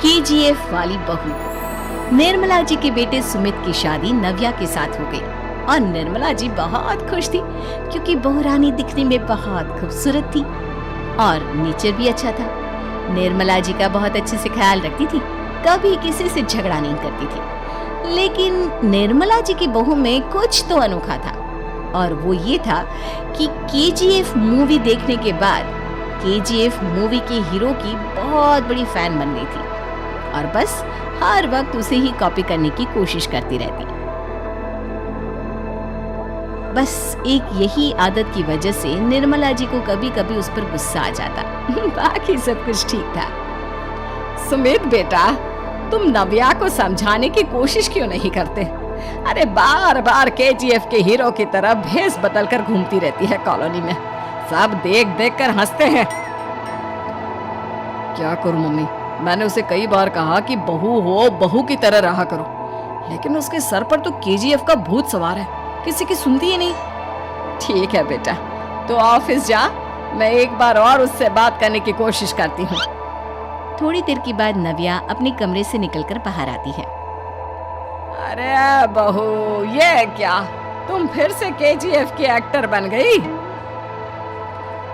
KGF वाली बहू। निर्मला जी के बेटे सुमित की शादी नव्या के साथ हो गई और निर्मला जी बहुत खुश थी क्योंकि बहू रानी दिखने में बहुत खूबसूरत थी और नेचर भी अच्छा था। निर्मला जी का बहुत अच्छे से ख्याल रखती थी, कभी किसी से झगड़ा नहीं करती थी। लेकिन निर्मला जी की बहू में कुछ तो अनोखा था और वो ये था कि केजीएफ मूवी देखने के बाद केजीएफ मूवी के हीरो की बहुत बड़ी फैन बन गई थी और बस हर वक्त उसे ही कॉपी करने की कोशिश करती रहती। बस एक यही आदत की वजह से निर्मला जी को कभी कभी उस पर गुस्सा आ जाता। बाकी सब कुछ ठीक था। सुमित बेटा, तुम नव्या को समझाने की कोशिश क्यों नहीं करते? अरे बार बार केजीएफ के हीरो की तरह भेष बदल कर घूमती रहती है कॉलोनी में, सब देख देख कर हंसते हैं। क्या करूं मम्मी, मैंने उसे कई बार कहा कि बहू हो, बहू की तरह रहा करो, लेकिन उसके सर पर तो केजीएफ का भूत सवार है, किसी की सुनती ही नहीं। ठीक है बेटा, तो ऑफिस जा, मैं एक बार और उससे बात करने की कोशिश करती हूँ। थोड़ी देर के बाद नव्या अपने कमरे से निकलकर बाहर आती है। अरे बहू, ये क्या, तुम फिर से केजीएफ की एक्टर बन गई?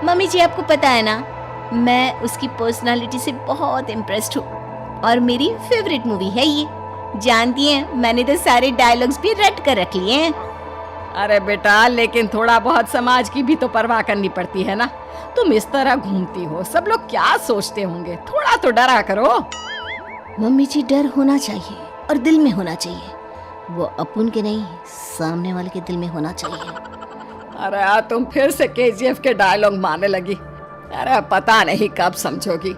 मम्मी जी, आपको पता है ना, मैं उसकी पर्सनालिटी से बहुत इम्प्रेस्ड हूँ और मेरी फेवरेट मूवी है ये। जानती हैं, मैंने तो सारे डायलॉग्स भी रट कर रख लिए हैं। अरे बेटा, लेकिन थोड़ा बहुत समाज की भी तो परवाह करनी पड़ती है ना। तुम इस तरह घूमती हो, सब लोग क्या सोचते होंगे, थोड़ा तो डरा करो। मम्मी जी, डर होना चाहिए और दिल में होना चाहिए, वो अपन के नहीं, सामने वाले के दिल में होना चाहिए। अरे तुम फिर से केजीएफ के डायलॉग मारने लगी। अरे पता नहीं कब समझोगी।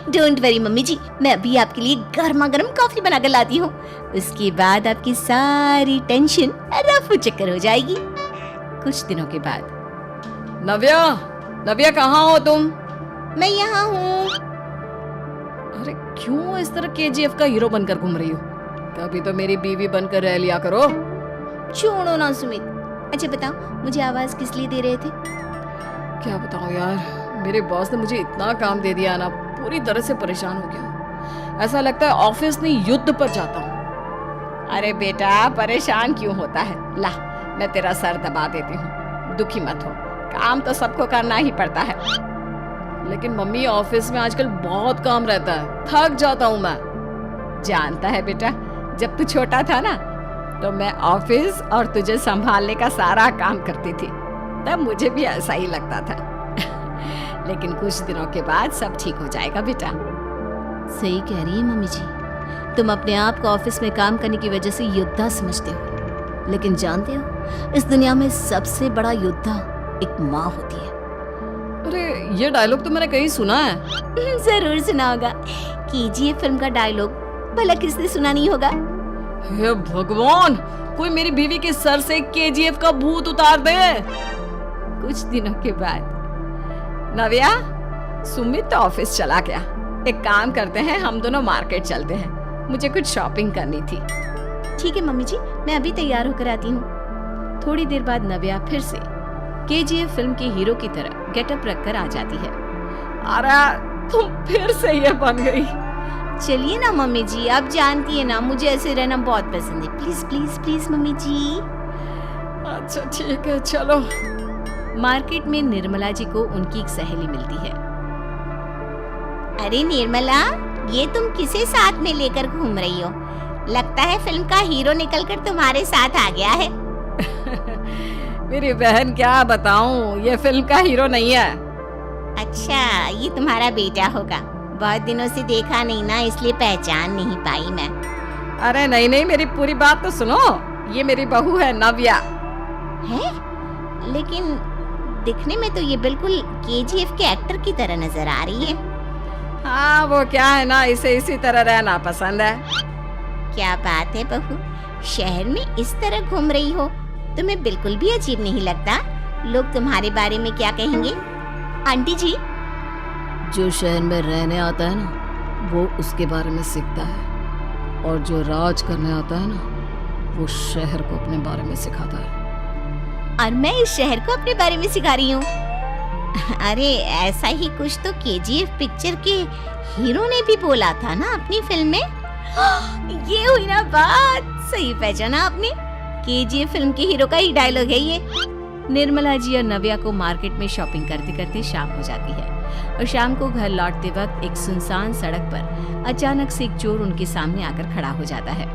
डोंट वरी मम्मी जी, मैं अभी आपके लिए गर्मा गर्म कॉफी बनाकर लाती हूँ। उसके बाद आपकी सारी टेंशन रफू चक्कर हो जाएगी। कुछ दिनों के बाद। नव्या, नव्या कहाँ हो तुम? मैं यहाँ हूँ। अरे क्यों इस तरह केजीएफ का हीरो बनकर घूम रही हो? कभी तो मेरी बीवी बनकर रह लिया करो। छोड़ो ना सुमित। अच्छा बताओ, मुझे आवाज किस लिए दे रहे थे? क्या बताऊं यार, मेरे बॉस ने मुझे इतना काम दे दिया ना, पूरी तरह से परेशान हो गया हूं। ऐसा लगता है ऑफिस नहीं युद्ध पर जाता हूँ। अरे बेटा, परेशान क्यों होता है? ला, मैं तेरा सर दबा देती हूँ, दुखी मत हो, काम तो सबको करना ही पड़ता है। लेकिन मम्मी, ऑफिस में आजकल बहुत काम रहता है, थक जाता हूँ मैं। जानता है बेटा, जब तू छोटा था ना, तो मैं ऑफिस और तुझे संभालने का सारा काम करती थी, तब मुझे भी ऐसा ही लगता था। लेकिन कुछ दिनों के बाद सब ठीक हो जाएगा बेटा। सही कह रही है मम्मी जी, तुम अपने आप को ऑफिस में काम करने की वजह से योद्धा समझते हो, लेकिन जानते हो, इस दुनिया में सबसे बड़ा योद्धा एक माँ होती है। अरे ये डायलॉग तो मैंने कहीं सुना है। जरूर सुना होगा, केजीएफ फिल्म का डायलॉग, भला किसने सुना नहीं होगा? हे भगवान, कोई मेरी बीवी के सर से केजीएफ का भूत उतार दे। कुछ दिनों के बाद। नव्या, सुमित तो ऑफिस चला गया, एक काम करते हैं, हम दोनों मार्केट चलते हैं, मुझे कुछ शॉपिंग करनी थी। ठीक है मम्मी जी, मैं अभी तैयार होकर आती हूँ। थोड़ी देर बाद नव्या फिर से केजीएफ फिल्म के हीरो की तरह गेटअप रखकर आ जाती है। अरे तुम फिर से ये बन गई। चलिए ना मम्मी जी, आप जानती है ना, मुझे ऐसे रहना बहुत पसंद है। प्लीज प्लीज प्लीज मम्मी जी। अच्छा ठीक है, चलो। मार्केट में निर्मला जी को उनकी एक सहेली मिलती है। अरे निर्मला, ये तुम किसे साथ में लेकर घूम रही हो? लगता है फिल्म का हीरो निकलकर तुम्हारे साथ आ गया है। मेरी बहन, क्या बताऊं, ये फिल्म का हीरो नहीं है। अच्छा, ये तुम्हारा बेटा होगा, बहुत दिनों से देखा नहीं ना, इसलिए पहचान नहीं पाई मैं। अरे नहीं नहीं, मेरी पूरी बात तो सुनो, ये मेरी बहू है नव्या। है? लेकिन दिखने में तो ये बिल्कुल केजीएफ के एक्टर की तरह नजर आ रही है। हाँ, वो क्या है ना, इसे इसी तरह रहना पसंद है। क्या बात है बहू, शहर में इस तरह घूम रही हो, तुम्हें बिल्कुल भी अजीब नहीं लगता? लोग तुम्हारे बारे में क्या कहेंगे? आंटी जी, जो शहर में रहने आता है ना, वो उसके बारे में सीखता है, और जो राज करने आता है ना, वो शहर को अपने बारे में सिखाता है। और मैं इस शहर को अपने बारे में सिखा रही हूँ। अरे ऐसा ही कुछ तो केजीएफ पिक्चर के हीरो ने भी बोला था ना अपनी फिल्म में। ये हुई ना बात, सही पहचाना आपने, केजीएफ फिल्म के हीरो का ही डायलॉग है ये। निर्मला जी और नव्या को मार्केट में शॉपिंग करते करते शाम हो जाती है और शाम को घर लौटते वक्त एक सुनसान सड़क पर अचानक से एक चोर उनके सामने आकर खड़ा हो जाता है।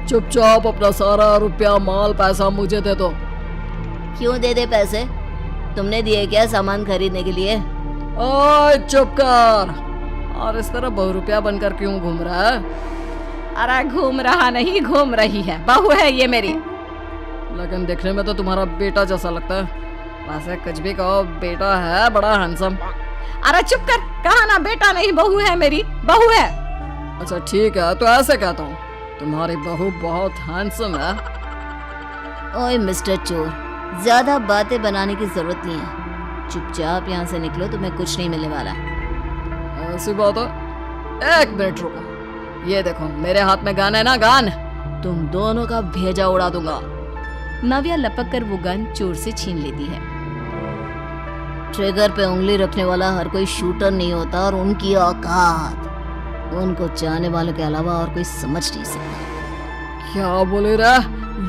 चुपचाप अपना सारा रुपया माल पैसा मुझे दे दो। क्यों दे दे पैसे? तुमने दिए क्या सामान खरीदने के लिए? ओए चुप कर। और इस तरह बहुरुपया बनकर क्यों घूम रहा है? अरे घूम रहा नहीं, घूम रही है, बहू है ये मेरी। लेकिन देखने में तो तुम्हारा बेटा जैसा लगता है। वैसे कुछ भी कहो, बेटा है बड़ा हैंडसम। अरे चुप कर, कहा ना बेटा नहीं बहू है मेरी, बहू है। अच्छा ठीक है, तो ऐसे कहता हूँ, तुम्हारी बहू बहुत हैंडसम है। ओए मिस्टर चोर, ज्यादा बातें बनाने की जरूरत नहीं है, चुपचाप यहाँ से निकलो, तुम्हें कुछ नहीं मिलने वाला। ऐसी बात है? एक मिनट रुको, ये देखो मेरे हाथ में गन है ना, गन, तुम दोनों का भेजा उड़ा दूंगा। नव्या लपक कर वो गन चोर से छीन लेती है। ट्रिगर पे उंगली रखने वाला हर कोई शूटर नहीं होता, और उनकी औकात उनको चाहने वालों के अलावा और कोई समझ नहीं सकता। क्या बोले रे?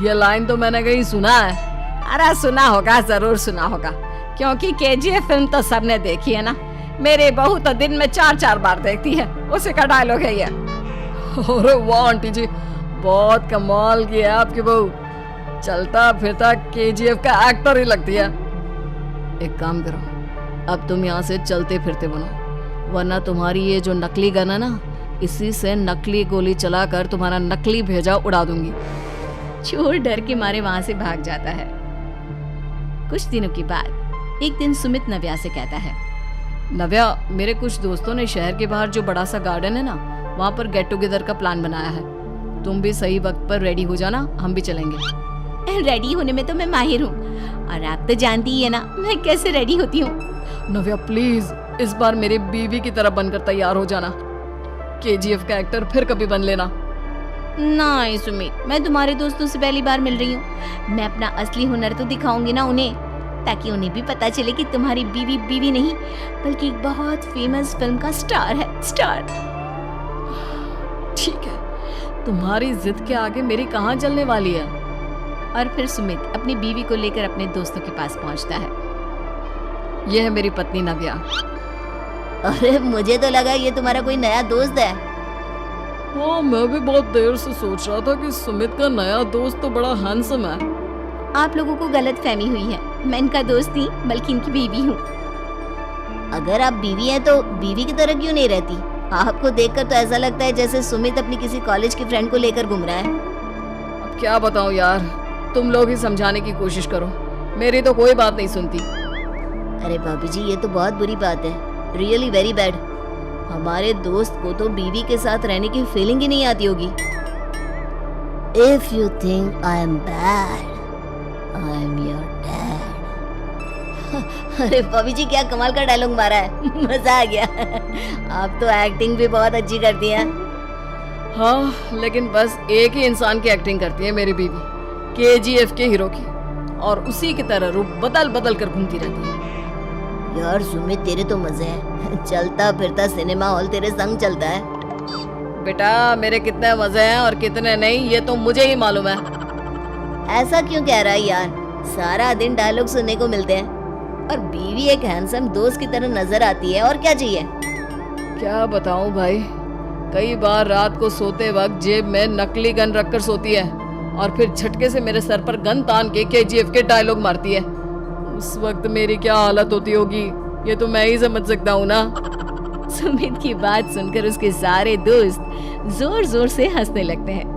ये लाइन तो मैंने कहीं सुना है। अरे सुना होगा, जरूर सुना होगा, क्योंकि केजीएफ फिल्म तो सबने देखी है ना। मेरी बहू तो दिन में 4-4 बार देखती है, उसी का डायलॉग है ये। अरे वाह आंटी जी, बहुत कमाल की है आपकी बहू, चलता फिरता केजीएफ का एक्टर ही लगती है। एक काम करो, अब तुम यहाँ से चलते फिरते बनो, वरना तुम्हारी ये जो नकली गन है ना, इसी से नकली गोली चलाकर तुम्हारा नकली भेजा उड़ा दूंगी। चोर डर के मारे वहां से भाग जाता है। कुछ दिनों के बाद एक दिन सुमित नव्या से कहता है, नव्या, मेरे कुछ दोस्तों ने शहर के बाहर जो बड़ा सा गार्डन है ना, वहाँ पर गेट टुगेदर का प्लान बनाया है। तुम भी सही वक्त पर रेडी हो जाना, हम भी चलेंगे। रेडी होने में तो मैं माहिर हूँ, और आप तो जानती ही है ना मैं कैसे रेडी होती हूँ। नव्या प्लीज, इस बार मेरी बीवी की तरह बनकर तैयार हो जाना। केजीएफ का एक्टर फिर कभी बन लेना। नहीं सुमित, मैं तुम्हारे दोस्तों से पहली बार मिल रही हूँ, मैं अपना असली हुनर तो दिखाऊंगी ना उन्हें, ताकि उन्हें भी पता चले कि तुम्हारी बीवी बीवी नहीं बल्कि एक बहुत फेमस फिल्म का स्टार है, स्टार। ठीक है, तुम्हारी जिद के आगे मेरी कहाँ चलने वाली है। और फिर सुमित अपनी बीवी को लेकर अपने दोस्तों के पास पहुंचता है। यह है मेरी पत्नी नव्या। अरे मुझे तो लगा ये तुम्हारा कोई नया दोस्त है। हाँ, मैं भी बहुत देर से सोच रहा था कि सुमित का नया दोस्त तो बड़ा हैंडसम है। आप लोगों को गलत फहमी हुई है, मैं इनका दोस्त नहीं बल्कि इनकी बीवी हूँ। अगर आप बीवी हैं तो बीवी की तरह क्यों नहीं रहती? आपको देखकर तो ऐसा लगता है जैसे सुमित अपनी किसी कॉलेज की फ्रेंड को लेकर घूम रहा है। अब क्या बताऊं यार, तुम लोग ही समझाने की कोशिश करो, मेरी तो कोई बात नहीं सुनती। अरे भाभी जी, ये तो बहुत बुरी बात है, रियली वेरी बैड। हमारे दोस्त को तो बीवी के साथ रहने की फीलिंग ही नहीं आती होगी। If you think I am bad, I am your dad. अरे भाभी जी, क्या कमाल का डायलॉग मारा है, मजा आ गया। आप तो एक्टिंग भी बहुत अच्छी करती हैं। हाँ, लेकिन बस एक ही इंसान की एक्टिंग करती है मेरी बीवी, केजीएफ के हीरो की, और उसी की तरह रूप बदल बदल कर घूमती रहती है। यार सुमित, तेरे तो मजे हैं, चलता फिरता सिनेमा हॉल तेरे संग चलता है। बेटा, मेरे कितने मजे हैं और कितने नहीं ये तो मुझे ही मालूम है। ऐसा क्यों कह रहा है यार, सारा दिन डायलॉग सुनने को मिलते हैं, और बीवी एक हैंडसम दोस्त की तरह नजर आती है, और क्या चाहिए। क्या बताऊं भाई, कई बार रात को सोते वक्त जेब में नकली गन रखकर सोती है, और फिर झटके से मेरे सर पर गन तान के केजीएफ के डायलॉग मारती है। उस वक्त मेरी क्या हालत होती होगी, ये तो मैं ही समझ सकता हूँ ना। सुमित की बात सुनकर उसके सारे दोस्त जोर जोर से हंसने लगते हैं।